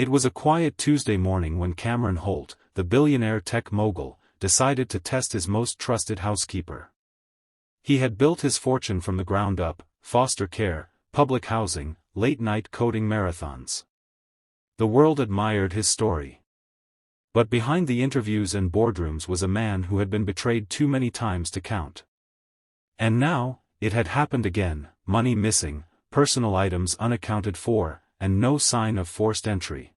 It was a quiet Tuesday morning when Cameron Holt, the billionaire tech mogul, decided to test his most trusted housekeeper. He had built his fortune from the ground up: foster care, public housing, late-night coding marathons. The world admired his story. But behind the interviews and boardrooms was a man who had been betrayed too many times to count. And now, it had happened again: money missing, personal items unaccounted for, and no sign of forced entry.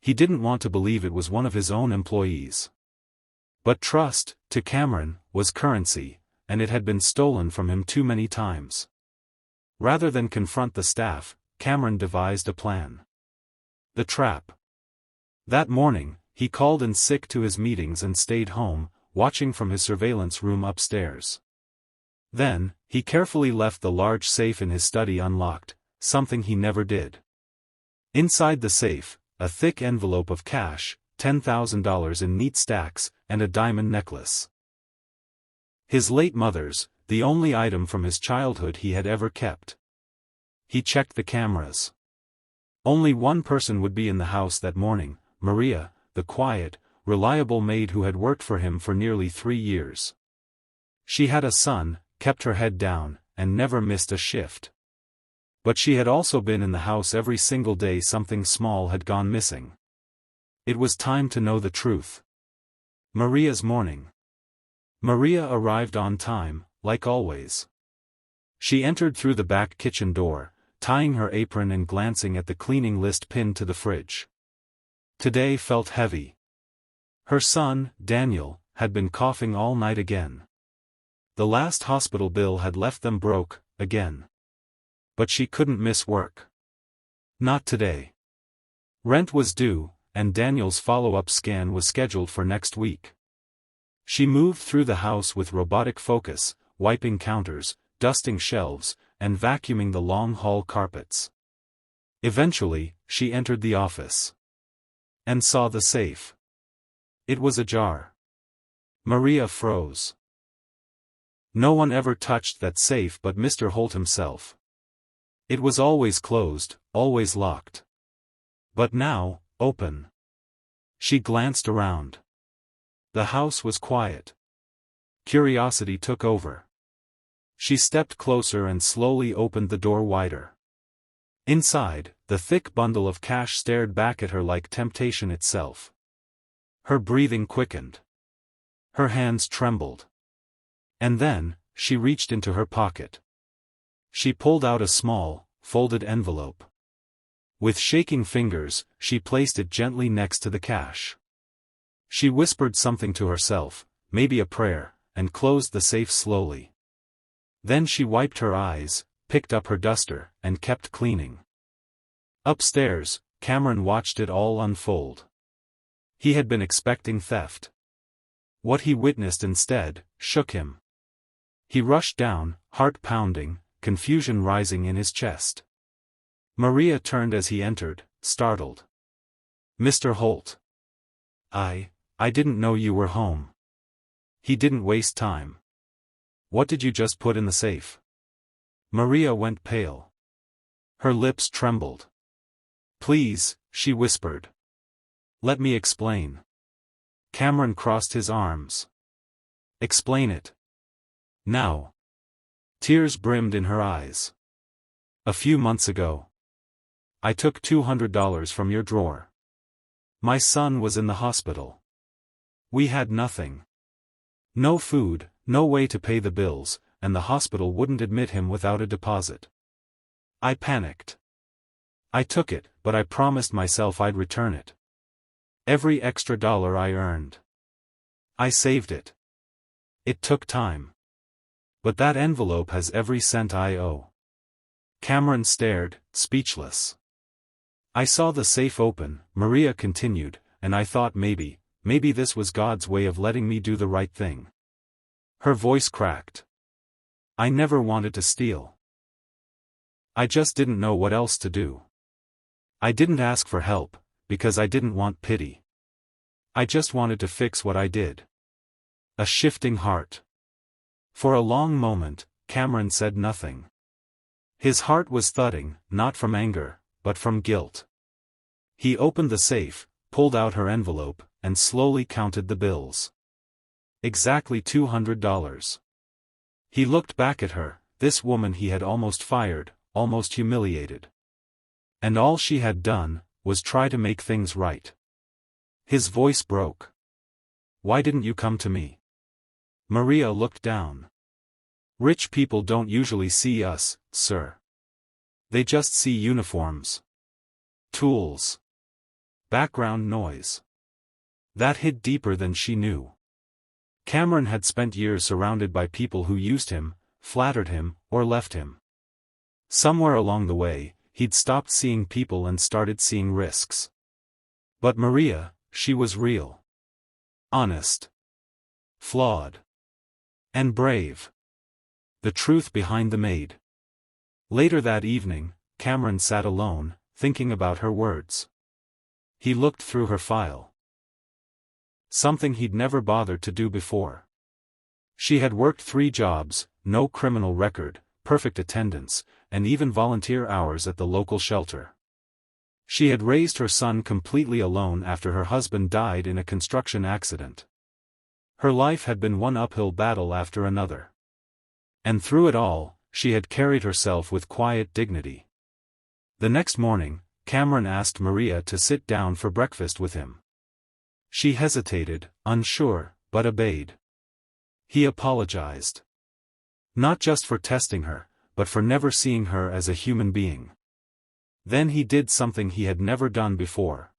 He didn't want to believe it was one of his own employees. But trust, to Cameron, was currency, and it had been stolen from him too many times. Rather than confront the staff, Cameron devised a plan. The trap. That morning, he called in sick to his meetings and stayed home, watching from his surveillance room upstairs. Then, he carefully left the large safe in his study unlocked, something he never did. Inside the safe, a thick envelope of cash, $10,000 in neat stacks, and a diamond necklace. His late mother's, the only item from his childhood he had ever kept. He checked the cameras. Only one person would be in the house that morning: Maria, the quiet, reliable maid who had worked for him for nearly 3 years. She had a son, kept her head down, and never missed a shift. But she had also been in the house every single day something small had gone missing. It was time to know the truth. Maria's morning. Maria arrived on time, like always. She entered through the back kitchen door, tying her apron and glancing at the cleaning list pinned to the fridge. Today felt heavy. Her son, Daniel, had been coughing all night again. The last hospital bill had left them broke, again. But she couldn't miss work. Not today. Rent was due, and Daniel's follow-up scan was scheduled for next week. She moved through the house with robotic focus, wiping counters, dusting shelves, and vacuuming the long hall carpets. Eventually, she entered the office. And saw the safe. It was ajar. Maria froze. No one ever touched that safe but Mr. Holt himself. It was always closed, always locked. But now, open. She glanced around. The house was quiet. Curiosity took over. She stepped closer and slowly opened the door wider. Inside, the thick bundle of cash stared back at her like temptation itself. Her breathing quickened. Her hands trembled. And then, she reached into her pocket. She pulled out a small, folded envelope. With shaking fingers, she placed it gently next to the cash. She whispered something to herself, maybe a prayer, and closed the safe slowly. Then she wiped her eyes, picked up her duster, and kept cleaning. Upstairs, Cameron watched it all unfold. He had been expecting theft. What he witnessed instead shook him. He rushed down, heart pounding, confusion rising in his chest. Maria turned as he entered, startled. "Mr. Holt. I didn't know you were home." He didn't waste time. "What did you just put in the safe?" Maria went pale. Her lips trembled. "Please," she whispered. "Let me explain." Cameron crossed his arms. "Explain it. Now." Tears brimmed in her eyes. "A few months ago, I took $200 from your drawer. My son was in the hospital. We had nothing. No food, no way to pay the bills, and the hospital wouldn't admit him without a deposit. I panicked. I took it, but I promised myself I'd return it. Every extra dollar I earned. I saved it. It took time. But that envelope has every cent I owe." Cameron stared, speechless. "I saw the safe open," Maria continued, "and I thought maybe this was God's way of letting me do the right thing." Her voice cracked. "I never wanted to steal. I just didn't know what else to do. I didn't ask for help, because I didn't want pity. I just wanted to fix what I did." A shifting heart. For a long moment, Cameron said nothing. His heart was thudding, not from anger, but from guilt. He opened the safe, pulled out her envelope, and slowly counted the bills. Exactly $200. He looked back at her, this woman he had almost fired, almost humiliated. And all she had done, was try to make things right. His voice broke. Why didn't you come to me? Maria looked down. Rich people don't usually see us, sir. They just see uniforms. Tools. Background noise. That hit deeper than she knew. Cameron had spent years surrounded by people who used him, flattered him, or left him. Somewhere along the way, he'd stopped seeing people and started seeing risks. But Maria, she was real. Honest. Flawed. And brave. The truth behind the Maid. Later that evening, Cameron sat alone, thinking about her words. He looked through her file. Something he'd never bothered to do before. She had worked 3 jobs, no criminal record, perfect attendance, and even volunteer hours at the local shelter. She had raised her son completely alone after her husband died in a construction accident. Her life had been one uphill battle after another. And through it all, she had carried herself with quiet dignity. The next morning, Cameron asked Maria to sit down for breakfast with him. She hesitated, unsure, but obeyed. He apologized. Not just for testing her, but for never seeing her as a human being. Then he did something he had never done before.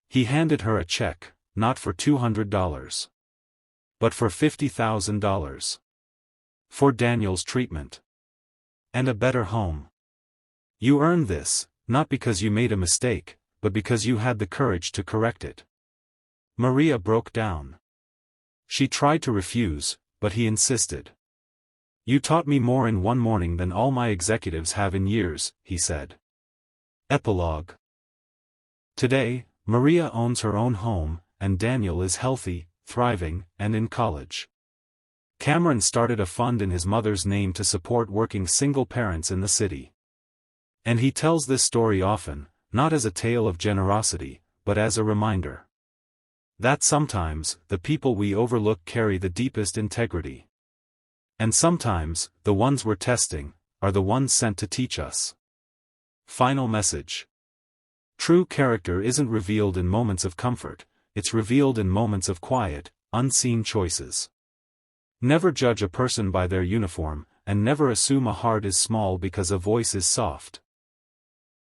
He handed her a check, not for $200. But for $50,000. For Daniel's treatment. And a better home. You earned this, not because you made a mistake, but because you had the courage to correct it. Maria broke down. She tried to refuse, but he insisted. You taught me more in one morning than all my executives have in years, he said. Epilogue. Today, Maria owns her own home, and Daniel is healthy, thriving, and in college. Cameron started a fund in his mother's name to support working single parents in the city. And he tells this story often, not as a tale of generosity, but as a reminder. That sometimes, the people we overlook carry the deepest integrity. And sometimes, the ones we're testing, are the ones sent to teach us. Final message. True character isn't revealed in moments of comfort, it's revealed in moments of quiet, unseen choices. Never judge a person by their uniform, and never assume a heart is small because a voice is soft.